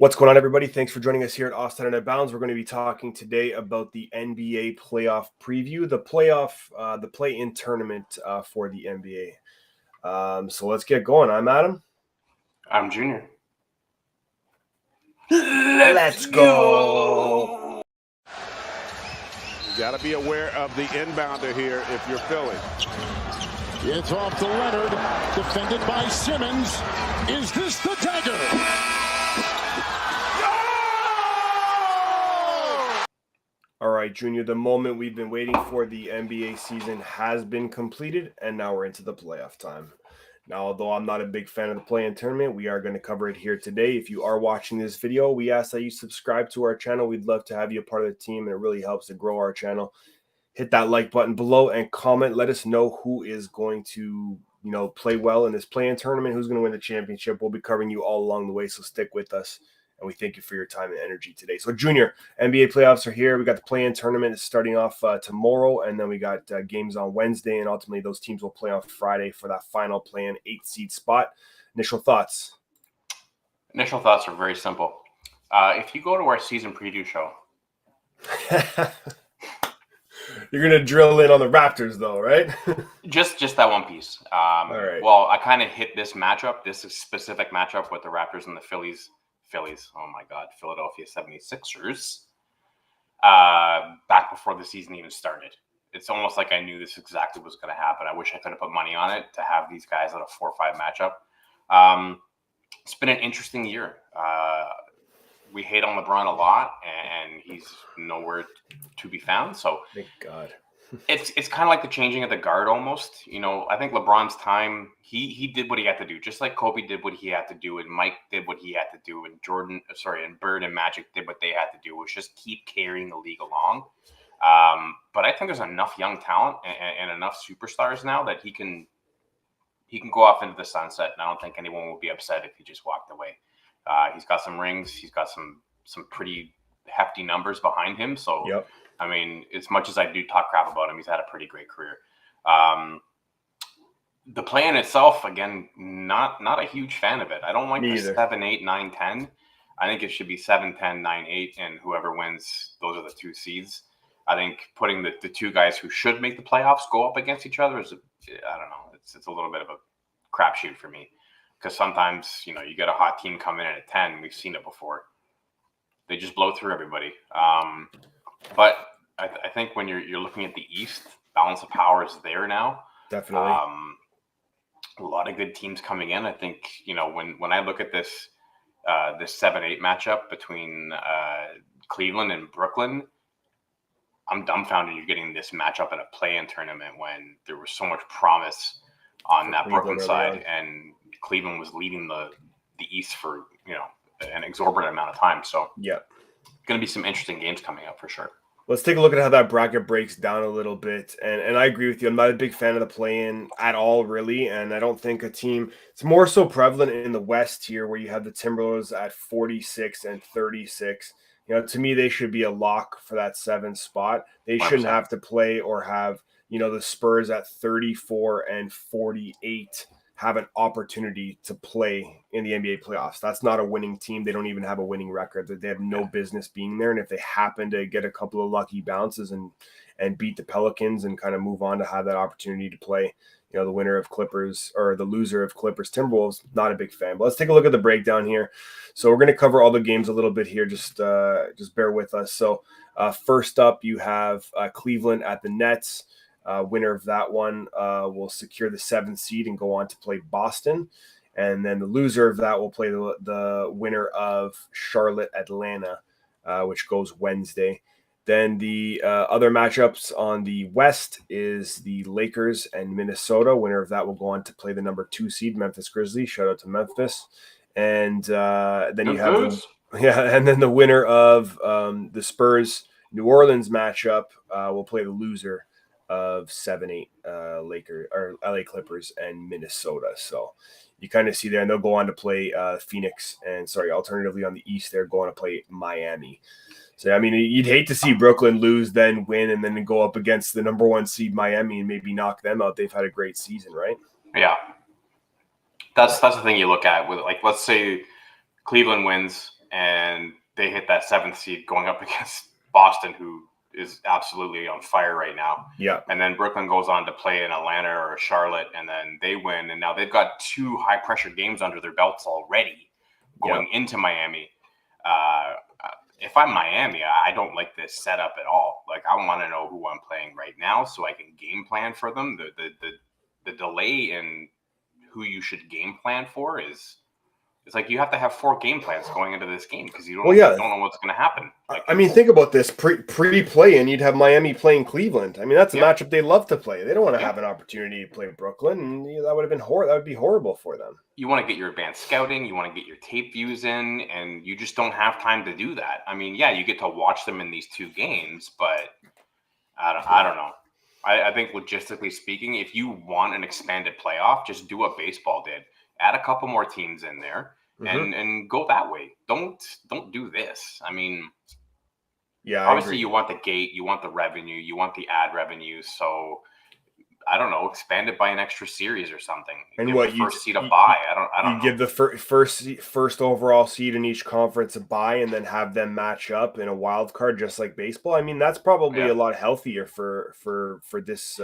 What's going on, everybody? Thanks for joining us here at Offside and Bounds. We're going to be talking today about the NBA playoff preview, the play-in tournament for the NBA. So let's get going. I'm Adam. I'm Junior. Let's go. You got to be aware of the inbounder here if you're Philly. It's off to Leonard, defended by Simmons. Is this the dagger? All right, Junior, the moment we've been waiting for, the NBA season has been completed, and now we're into the playoff time. Now, although I'm not a big fan of the play-in tournament, we are going to cover it here today. If you are watching this video, we ask that you subscribe to our channel. We'd love to have you a part of the team, and it really helps to grow our channel. Hit that like button below and comment. Let us know who is going to, play well in this play-in tournament, who's going to win the championship. We'll be covering you all along the way, so stick with us. And we thank you for your time and energy today. So, Junior, NBA playoffs are here. We got the play-in tournament starting off tomorrow, and then we got games on Wednesday, and ultimately those teams will play on Friday for that final play-in 8-seed spot. Initial thoughts? Initial thoughts are very simple. If you go to our season preview show, you're gonna drill in on the Raptors, though, right? just that one piece. All right. Well, I kind of hit this matchup, this specific matchup with the Raptors and the Phillies. Oh my God, Philadelphia 76ers. Back before the season even started. It's almost like I knew this exactly was going to happen. I wish I could have put money on it to have these guys at a 4-5 matchup. It's been an interesting year. We hate on LeBron a lot, and he's nowhere to be found. So thank God. It's kind of like the changing of the guard almost. I think LeBron's time, he did what he had to do, just like Kobe did what he had to do, and Mike did what he had to do, and and Bird and Magic did what they had to do, was just keep carrying the league along. But I think there's enough young talent and enough superstars now that he can go off into the sunset, and I don't think anyone will be upset if he just walked away. He's got some rings, he's got some pretty hefty numbers behind him, so yep. I mean, as much as I do talk crap about him, he's had a pretty great career. The play-in itself, again, not a huge fan of it. I don't like the 7, 8, 9, 10. I think it should be 7, 10, 9, 8, and whoever wins, those are the two seeds. I think putting the two guys who should make the playoffs go up against each other is, I don't know, it's a little bit of a crapshoot for me. Because sometimes, you get a hot team come in at a 10. We've seen it before. They just blow through everybody. But I think when you're looking at the East, balance of power is there now. Definitely. A lot of good teams coming in. I think, when I look at this 7-8 matchup between Cleveland and Brooklyn, I'm dumbfounded you're getting this matchup in a play-in tournament when there was so much promise on that Brooklyn side, and Cleveland was leading the East for, an exorbitant amount of time. So yeah, going to be some interesting games coming up for sure. Let's take a look at how that bracket breaks down a little bit. And I agree with you. I'm not a big fan of the play-in at all, really. And I don't think a team – it's more so prevalent in the West here where you have the Timberwolves at 46 and 36. To me, they should be a lock for that 7 spot. They shouldn't 100%. have to play or have, the Spurs at 34 and 48 have an opportunity to play in the NBA playoffs. That's not a winning team. They don't even have a winning record. They have no business being there. And if they happen to get a couple of lucky bounces and beat the Pelicans and kind of move on to have that opportunity to play, the winner of Clippers or the loser of Clippers Timberwolves, not a big fan. But let's take a look at the breakdown here. So we're going to cover all the games a little bit here. Just bear with us. So first up, you have Cleveland at the Nets. Winner of that one will secure the 7th seed and go on to play Boston. And then the loser of that will play the winner of Charlotte Atlanta, which goes Wednesday. Then the other matchups on the West is the Lakers and Minnesota. Winner of that will go on to play the number 2 seed, Memphis Grizzlies. Shout out to Memphis. And then you have and then the winner of the Spurs New Orleans matchup will play the loser of 7-8 Lakers or LA Clippers and Minnesota. So you kind of see there, and they'll go on to play Phoenix and alternatively on the East, they're going to play Miami. So, I mean, you'd hate to see Brooklyn lose, then win, and then go up against the number 1 seed Miami and maybe knock them out. They've had a great season, right? Yeah. That's the thing you look at with, like, let's say Cleveland wins, and they hit that 7th seed going up against Boston, who is absolutely on fire right now. Yeah. And then Brooklyn goes on to play in Atlanta or Charlotte, and then they win. And now they've got 2 high-pressure games under their belts already going into Miami. If I'm Miami, I don't like this setup at all. Like, I want to know who I'm playing right now so I can game plan for them. The delay in who you should game plan for is it's like you have to have 4 game plans going into this game because you don't know what's going to happen. Like, I mean, think about this pre-play, and you'd have Miami playing Cleveland. I mean, that's a matchup they love to play. They don't want to have an opportunity to play Brooklyn, and that would have been that would be horrible for them. You want to get your advanced scouting, you want to get your tape views in, and you just don't have time to do that. I mean, yeah, you get to watch them in these 2 games, but I don't know. I think logistically speaking, if you want an expanded playoff, just do what baseball did. Add a couple more teams in there and go that way. Don't do this. I mean, obviously you want the gate, you want the revenue, you want the ad revenue. So I don't know, expand it by an extra series or something. And give what the first seed a bye? I don't know. Give the first overall seed in each conference a bye, and then have them match up in a wild card, just like baseball. I mean, that's probably a lot healthier for this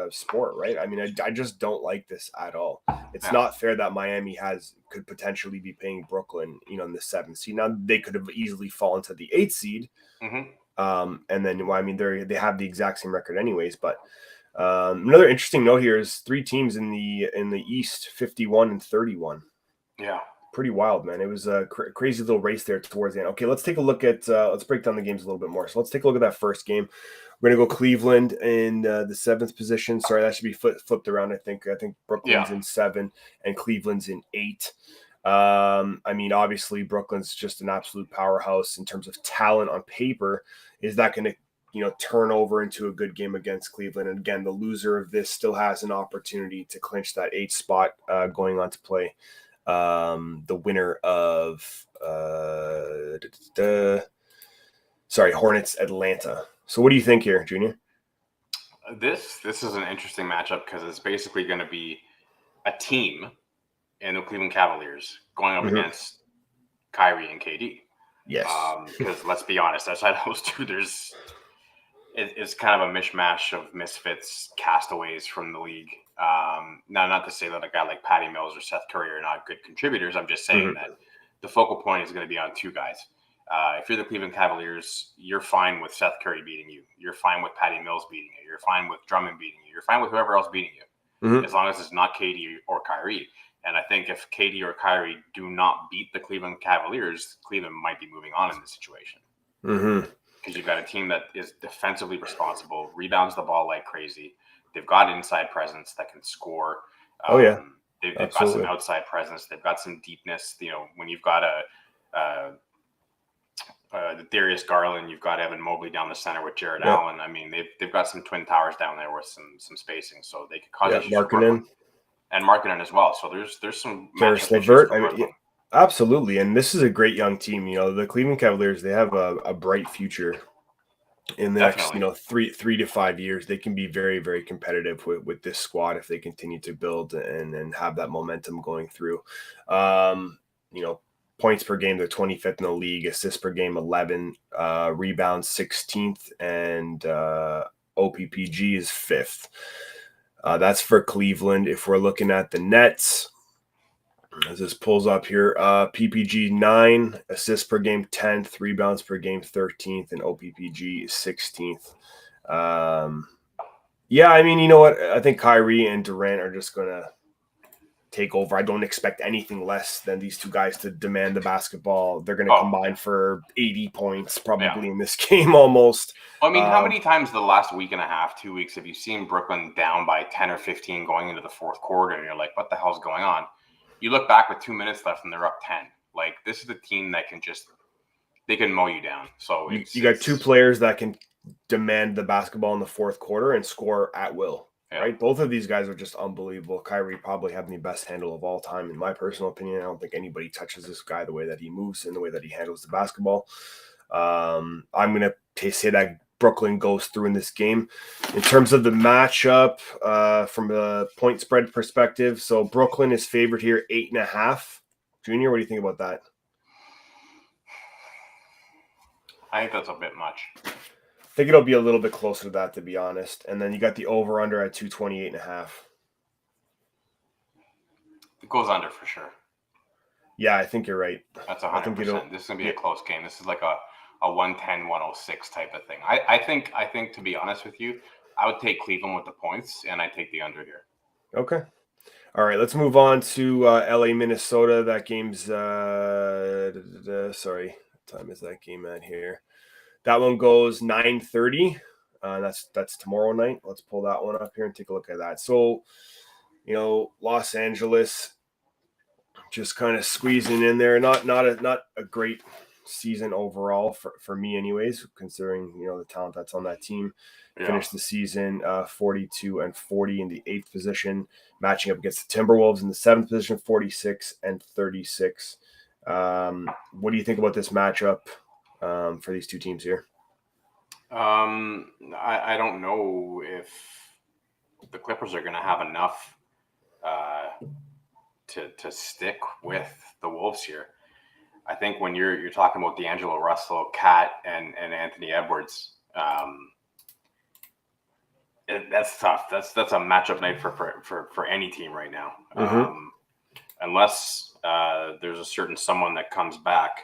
sport, right? I mean, I just don't like this at all. It's not fair that Miami could potentially be paying Brooklyn, in the 7th seed. Now they could have easily fallen to the 8th seed, and then I mean they have the exact same record anyways, but. Another interesting note here is 3 teams in the East, 51 and 31. Yeah, pretty wild, man. It was a crazy little race there towards the end. Okay, let's take a look at let's break down the games a little bit more. So let's take a look at that first game. We're gonna go Cleveland in the 7th position. Sorry, that should be flipped around. I think Brooklyn's in 7 and Cleveland's in 8. I mean, obviously Brooklyn's just an absolute powerhouse in terms of talent on paper. Is that going to turn over into a good game against Cleveland? And again, the loser of this still has an opportunity to clinch that 8th spot going on to play the winner of Hornets Atlanta. So what do you think here, Junior? This is an interesting matchup because it's basically going to be a team in the Cleveland Cavaliers going up against Kyrie and KD. Yes. Because let's be honest, outside those two, it's kind of a mishmash of misfits, castaways from the league. Now, not to say that a guy like Patty Mills or Seth Curry are not good contributors. I'm just saying that the focal point is going to be on 2 guys. If you're the Cleveland Cavaliers, you're fine with Seth Curry beating you. You're fine with Patty Mills beating you. You're fine with Drummond beating you. You're fine with whoever else beating you, as long as it's not KD or Kyrie. And I think if KD or Kyrie do not beat the Cleveland Cavaliers, Cleveland might be moving on in this situation. Because you've got a team that is defensively responsible, rebounds the ball like crazy. They've got inside presence that can score. They've got some outside presence. They've got some deepness. When you've got the Darius Garland, you've got Evan Mobley down the center with Jared Allen. I mean, they've got some twin towers down there with some spacing, so they could cause issues. Markkanen as well. So there's some Karis LeVert. I mean, absolutely, and this is a great young team. The Cleveland Cavaliers, they have a bright future in the next 3 to 5 years. They can be very, very competitive with this squad if they continue to build and have that momentum going through. Points per game, they're 25th in the league. Assists per game, 11. Rebounds, 16th, and OPPG is 5th. That's for Cleveland. If we're looking at the Nets, as this pulls up here, PPG 9, assists per game 10th, rebounds per game 13th, and OPPG is 16th. I mean, you know what? I think Kyrie and Durant are just going to take over. I don't expect anything less than these 2 guys to demand the basketball. They're going to combine for 80 points probably in this game almost. Well, I mean, how many times the last week and a half, 2 weeks, have you seen Brooklyn down by 10 or 15 going into the 4th quarter, and you're like, what the hell's going on? You look back with 2 minutes left and they're up 10. Like, this is the team that they can mow you down. So you got 2 players that can demand the basketball in the 4th quarter and score at will. Right, both of these guys are just unbelievable. Kyrie probably having the best handle of all time, in my personal opinion. I don't think anybody touches this guy the way that he moves and the way that he handles the basketball. I'm going to say that Brooklyn goes through in this game. In terms of the matchup, from a point spread perspective, so Brooklyn is favored here 8.5. Junior, what do you think about that? I think that's a bit much. I think it'll be a little bit closer to that, to be honest. And then you got the over-under at 228.5. It goes under for sure. Yeah, I think you're right. That's 100%. This is going to be a close game. This is like a 110-106 type of thing. I think, to be honest with you, I would take Cleveland with the points, and I take the under here. Okay. All right, let's move on to LA, Minnesota. That game's sorry, what time is that game at here? That one goes 9:30. That's tomorrow night. Let's pull that one up here and take a look at that. So, Los Angeles just kind of squeezing in there. Not a great season overall for me, anyways, considering the talent that's on that team. Yeah. Finished the season 42-40 in the 8th position, matching up against the Timberwolves in the 7th position, 46-36. What do you think about this matchup for these two teams here? I don't know if the Clippers are going to have enough to stick with the Wolves here. I think when you're talking about D'Angelo Russell, Cat, and Anthony Edwards, that's tough. That's a matchup night for any team right now. Mm-hmm. Unless there's a certain someone that comes back,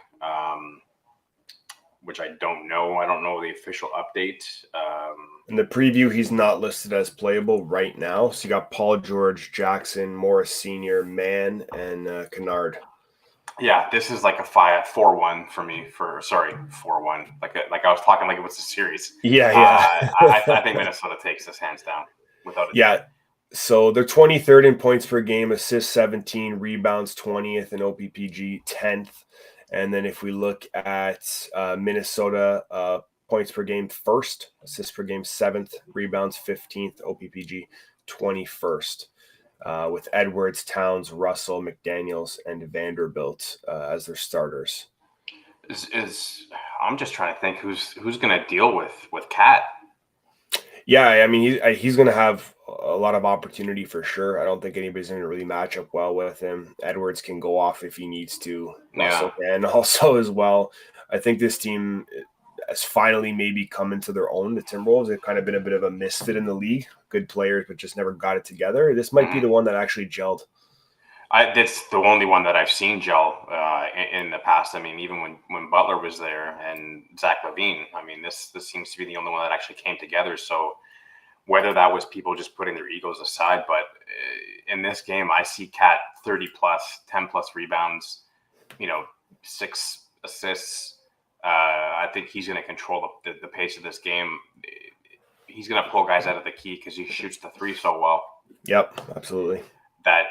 which I don't know. I don't know the official update. In the preview, he's not listed as playable right now. So you got Paul George, Jackson, Morris Sr., Mann, and Kennard. Yeah, this is like a 4-1 for me. 4-1. Like I was talking like it was a series. Yeah. I think Minnesota takes this hands down without a doubt. So they're 23rd in points per game, assists 17, rebounds 20th, and OPPG 10th. And then if we look at Minnesota, points per game 1st, assists per game 7th, rebounds 15th, OPPG 21st. With Edwards, Towns, Russell, McDaniels, and Vanderbilt as their starters. I'm just trying to think who's going to deal with Cat. Yeah, I mean he's going to have a lot of opportunity for sure. I don't think anybody's going to really match up well with him. Edwards can go off if he needs to. Russell can also as well. I think this team has finally maybe come into their own. The Timberwolves have kind of been a bit of a misfit in the league. Good players, but just never got it together. This might be the one that actually gelled. That's the only one that I've seen gel in the past. I mean, even when Butler was there and Zach LaVine, I mean, this seems to be the only one that actually came together. So whether that was people just putting their egos aside, but in this game, I see Cat 30+, 10+ rebounds, 6 assists. I think he's going to control the pace of this game. He's going to pull guys out of the key because he shoots the 3 so well. Yep, absolutely. That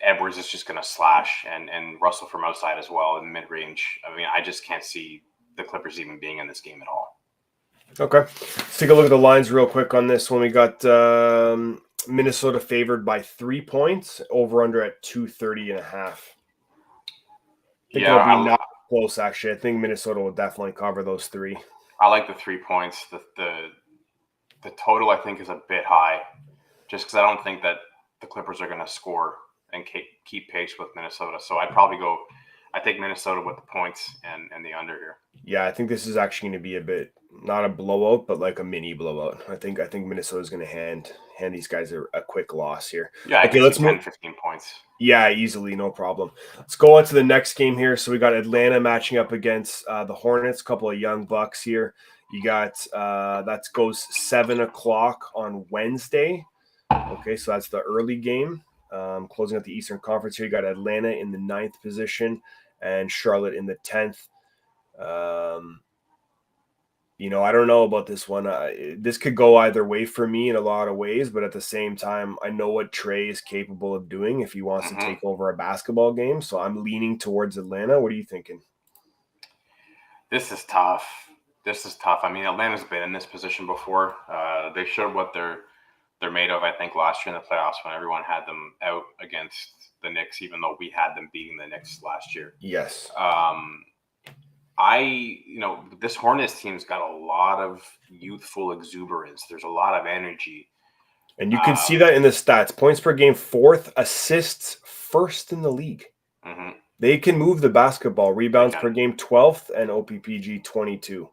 Edwards is just going to slash and Russell from outside as well in mid-range. I mean, I just can't see the Clippers even being in this game at all. Okay. Let's take a look at the lines real quick on this one. We got Minnesota favored by 3 points, over under at 230.5. I think it'll be not close, actually. I think Minnesota will definitely cover those 3. I like the 3 points. The total, I think, is a bit high, just because I don't think that the Clippers are going to score and keep pace with Minnesota. So I take Minnesota with the points and the under here. Yeah, I think this is actually going to be a bit, not a blowout, but like a mini blowout. I think Minnesota's going to hand these guys a quick loss here. Yeah, okay, let's move 10-15 points. Yeah, easily, no problem. Let's go on to the next game here. So we got Atlanta matching up against the Hornets, a couple of young bucks here. You got that goes 7:00 on Wednesday. Okay, so that's the early game. Closing out the Eastern Conference here, you got Atlanta in the 9th position and Charlotte in the 10th. I don't know about this one. This could go either way for me in a lot of ways, but at the same time, I know what Trey is capable of doing if he wants to take over a basketball game. So I'm leaning towards Atlanta. What are you thinking? This is tough. I mean, Atlanta's been in this position before. They showed what they're made of, I think, last year in the playoffs when everyone had them out against the Knicks, even though we had them beating the Knicks last year. Yes. This Hornets team's got a lot of youthful exuberance. There's a lot of energy. And you can see that in the stats. Points per game, 4th. Assists, 1st in the league. Mm-hmm. They can move the basketball. Rebounds per game, 12th. And OPPG, 22.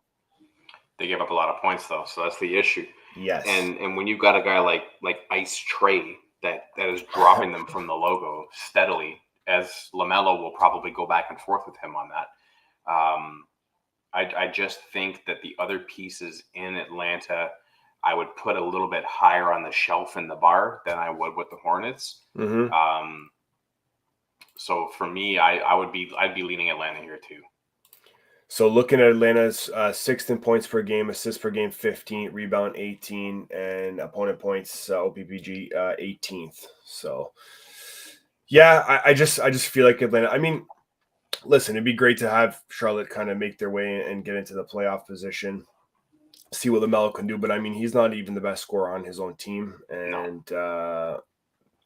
They gave up a lot of points though, so that's the issue. Yes. And when you've got a guy like Ice Trey that is dropping them from the logo steadily, as LaMelo will probably go back and forth with him on that. I just think that the other pieces in Atlanta, I would put a little bit higher on the shelf in the bar than I would with the Hornets. Mm-hmm. So for me, I'd be leaning Atlanta here too. So looking at Atlanta's 6th in points per game, assists per game 15, rebound 18, and opponent points OPPG 18th. So yeah, I just feel like Atlanta. I mean, listen, it'd be great to have Charlotte kind of make their way and get into the playoff position, see what LaMelo can do. But I mean, he's not even the best scorer on his own team, and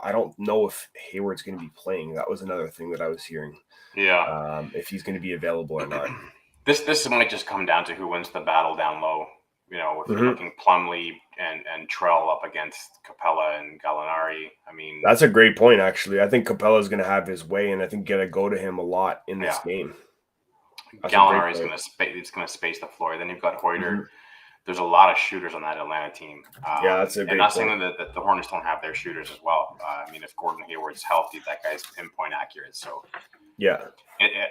I don't know if Hayward's going to be playing. That was another thing that I was hearing. Yeah, if he's going to be available or not. This might just come down to who wins the battle down low. You know, if you're looking Plumlee and Trell up against Capella and Gallinari, I mean, that's a great point. Actually, I think Capella is going to have his way, and I think going to go to him a lot in this game. Gallinari is going to space the floor. Then you've got Hoyter. There's a lot of shooters on that Atlanta team. That's a great and not point. saying that the Hornets don't have their shooters as well. I mean, if Gordon Hayward's healthy, that guy's pinpoint accurate. So yeah,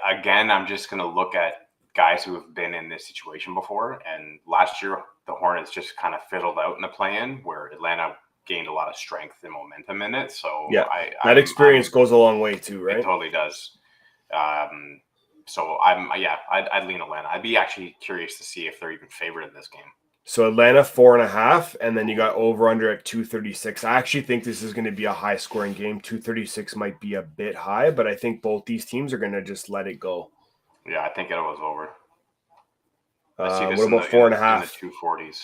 again, I'm just going to look at guys who have been in this situation before. And last year, the Hornets just kind of fizzled out in the play-in, where Atlanta gained a lot of strength and momentum in it. So yeah, that experience goes a long way too, right? It totally does. So I'd lean Atlanta. I'd be actually curious to see if they're even favored in this game. So Atlanta 4.5, and then you got over under at 236. I actually think this is going to be a high scoring game. 236 might be a bit high, but I think both these teams are going to just let it go. Yeah, I think it was over. I see this what about 4.5? In the 240s.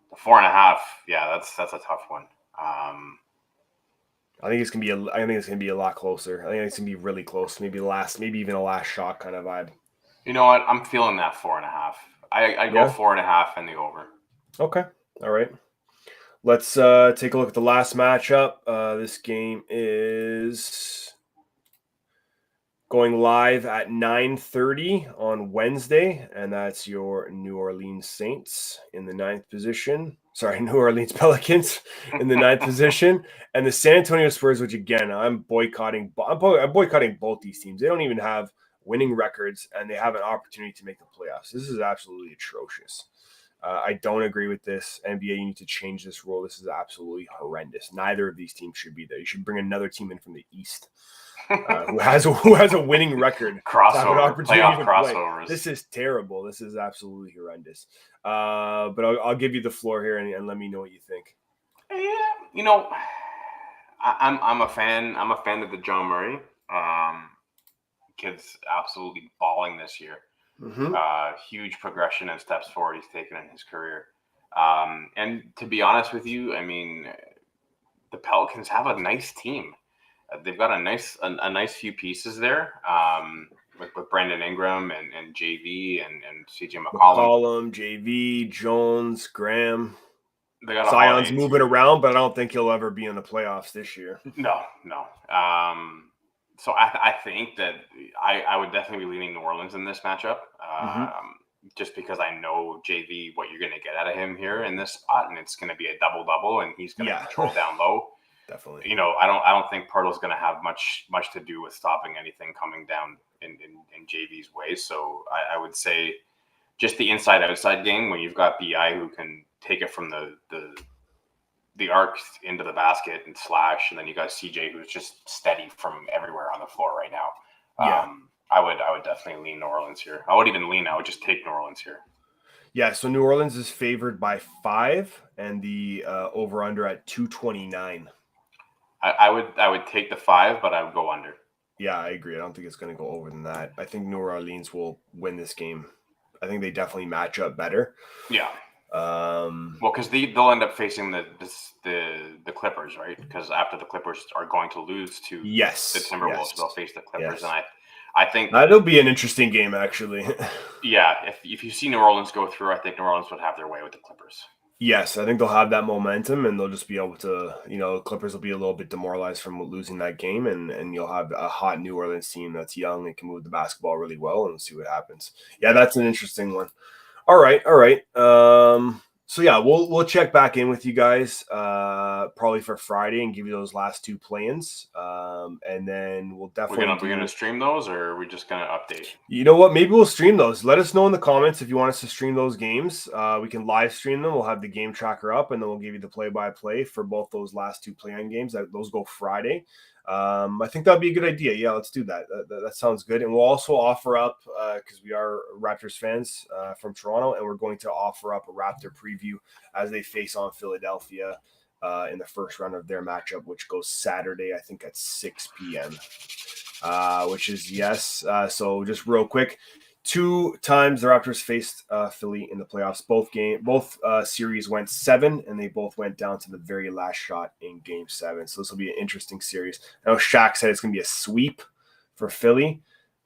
The 4.5, yeah, that's a tough one. I think it's gonna be a lot closer. I think it's gonna be really close. Maybe even a last shot kind of vibe. You know what? I'm feeling that 4.5. I go 4.5 and the over. Okay. All right. Let's take a look at the last matchup. This game is going live at 9:30 on Wednesday, and that's your New Orleans Saints in the 9th position. Sorry, New Orleans Pelicans in the 9th position, and the San Antonio Spurs, which again, I'm boycotting both these teams. They don't even have winning records, and they have an opportunity to make the playoffs. This is absolutely atrocious. I don't agree with this. NBA, you need to change this rule. This is absolutely horrendous. Neither of these teams should be there. You should bring another team in from the East who has a winning record. Playoff crossovers. This is terrible. This is absolutely horrendous. But I'll give you the floor here and let me know what you think. Yeah, you know, I'm a fan. I'm a fan of the John Murray. Kid's absolutely balling this year. Huge progression and steps forward he's taken in his career. And to be honest with you, I mean, the Pelicans have a nice team. They've got a nice few pieces there. With Brandon Ingram and JV and CJ McCollum. JV, Jones, Graham. They got Zion's moving around, but I don't think he'll ever be in the playoffs this year. No. So I think that I would definitely be leaning New Orleans in this matchup, just because I know JV what you're going to get out of him here in this spot, and it's going to be a double-double, and he's going to control down low. Definitely. You know, I don't think Pirtle's going to have much to do with stopping anything coming down in JV's way. So I would say just the inside-outside game when you've got BI who can take it from the arc into the basket and slash, and then you got CJ who's just steady from everywhere on the floor right now. I would definitely lean New Orleans here. I would just take New Orleans here. Yeah, so New Orleans is favored by 5, and the over/under at 229. I would take the 5, but I would go under. Yeah, I agree. I don't think it's going to go over than that. I think New Orleans will win this game. I think they definitely match up better. Yeah. Well, because they'll end up facing the Clippers, right? Because after the Clippers are going to lose to the Timberwolves, they'll face the Clippers, and I think that'll be an interesting game, actually. Yeah, if you see New Orleans go through, I think New Orleans would have their way with the Clippers. Yes, I think they'll have that momentum, and they'll just be able to, Clippers will be a little bit demoralized from losing that game, and you'll have a hot New Orleans team that's young and can move the basketball really well, and see what happens. Yeah, that's an interesting one. All right. So yeah, we'll check back in with you guys probably for Friday and give you those last 2 play-ins. And then we're gonna stream those, or are we just gonna update? You know what? Maybe we'll stream those. Let us know in the comments if you want us to stream those games. We can live stream them. We'll have the game tracker up, and then we'll give you the play-by-play for both those last 2 play-in games. Those go Friday. I think that'd be a good idea. Yeah, let's do that. That sounds good. And we'll also offer up, because we are Raptors fans from Toronto, and we're going to offer up a Raptor preview as they face on Philadelphia in the first round of their matchup, which goes Saturday, I think at 6 p.m., which is yes. So just real quick, 2 times the Raptors faced Philly in the playoffs. Both series went 7, and they both went down to the very last shot in Game 7. So this will be an interesting series. I know Shaq said it's going to be a sweep for Philly,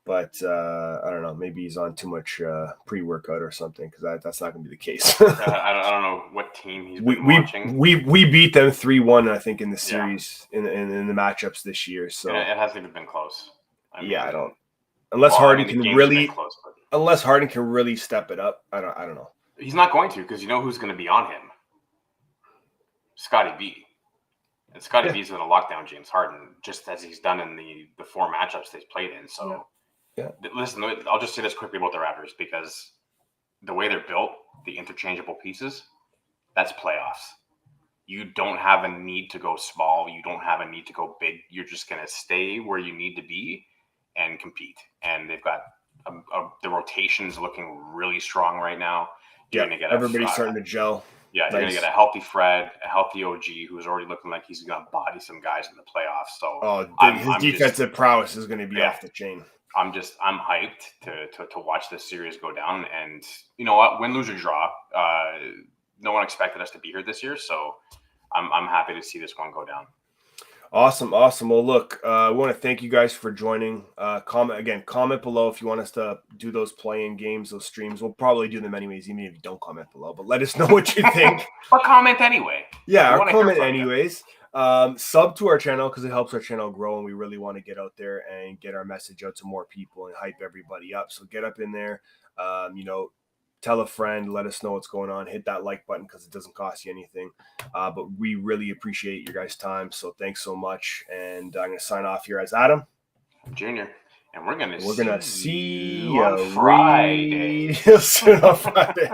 but I don't know. Maybe he's on too much pre-workout or something, because that's not going to be the case. I don't know what team he's been watching. We beat them 3-1, I think, in the series in the matchups this year. So and it hasn't even been close. I don't. Unless Harden can really step it up. I don't know. He's not going to, because you know who's going to be on him? Scotty B. And Scotty B's going to lock down James Harden, just as he's done in the 4 matchups they've played in. So, listen, I'll just say this quickly about the Raptors, because the way they're built, the interchangeable pieces, that's playoffs. You don't have a need to go small. You don't have a need to go big. You're just going to stay where you need to be and compete. And they've got the rotation's looking really strong right now. Everybody's starting to gel. Yeah, you're going to get a healthy Fred, a healthy OG, who's already looking like he's going to body some guys in the playoffs. So his defensive prowess is going to be off the chain. I'm hyped to watch this series go down. And you know what? Win, lose, or draw. No one expected us to be here this year, so I'm happy to see this one go down. Awesome. Well, look, we want to thank you guys for joining. Comment below if you want us to do those play-in games, those streams. We'll probably do them anyways, even if you don't comment below. But let us know what you think. Or comment anyway. Yeah, or comment anyways. Sub to our channel, because it helps our channel grow, and we really want to get out there and get our message out to more people and hype everybody up. So get up in there. Tell a friend, let us know what's going on. Hit that like button, because it doesn't cost you anything. But we really appreciate your guys' time. So thanks so much. And I'm going to sign off here as Adam. Junior. And we're going to see you on Friday. Soon on Friday.